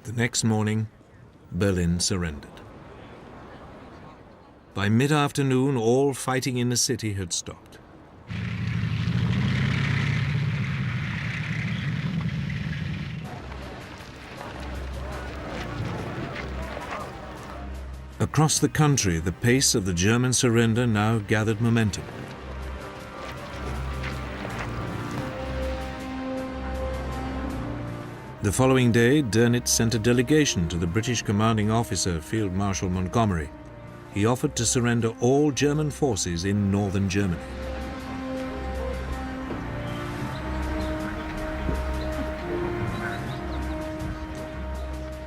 The next morning, Berlin surrendered. By mid-afternoon, all fighting in the city had stopped. Across the country, the pace of the German surrender now gathered momentum. The following day, Dönitz sent a delegation to the British commanding officer, Field Marshal Montgomery. He offered to surrender all German forces in northern Germany.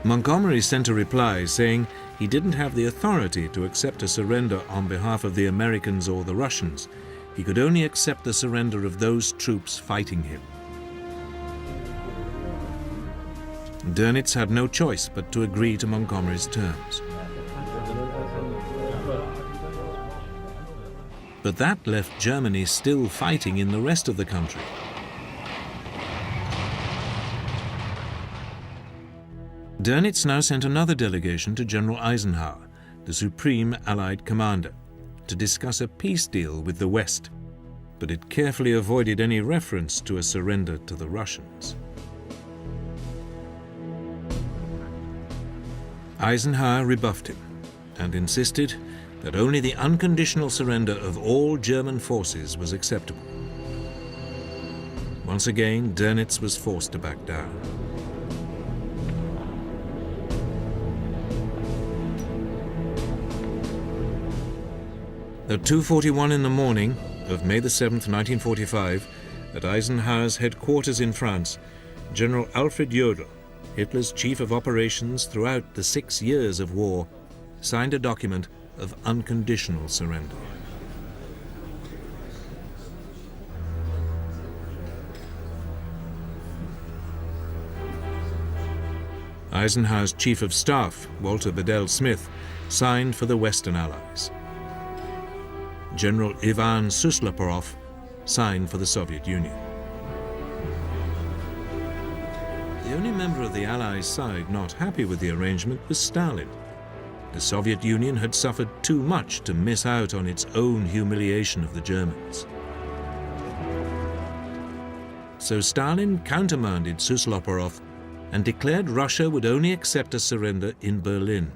Montgomery sent a reply saying he didn't have the authority to accept a surrender on behalf of the Americans or the Russians. He could only accept the surrender of those troops fighting him. Dönitz had no choice but to agree to Montgomery's terms. But that left Germany still fighting in the rest of the country. Dönitz now sent another delegation to General Eisenhower, the supreme Allied commander, to discuss a peace deal with the West, but it carefully avoided any reference to a surrender to the Russians. Eisenhower rebuffed him and insisted that only the unconditional surrender of all German forces was acceptable. Once again, Dönitz was forced to back down. At 2:41 in the morning of May 7, 1945, at Eisenhower's headquarters in France, General Alfred Jodl, Hitler's chief of operations throughout the 6 years of war, signed a document of unconditional surrender. Eisenhower's chief of staff, Walter Bedell Smith, signed for the Western Allies. General Ivan Suslopurov signed for the Soviet Union. The only member of the Allies' side not happy with the arrangement was Stalin. The Soviet Union had suffered too much to miss out on its own humiliation of the Germans. So Stalin countermanded Suslopurov and declared Russia would only accept a surrender in Berlin.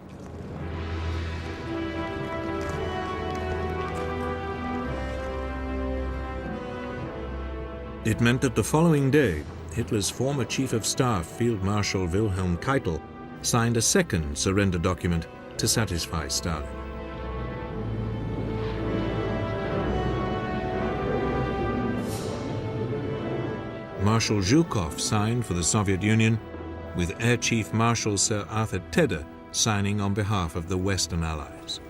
It meant that the following day, Hitler's former chief of staff, Field Marshal Wilhelm Keitel, signed a second surrender document to satisfy Stalin. Marshal Zhukov signed for the Soviet Union, with Air Chief Marshal Sir Arthur Tedder signing on behalf of the Western Allies.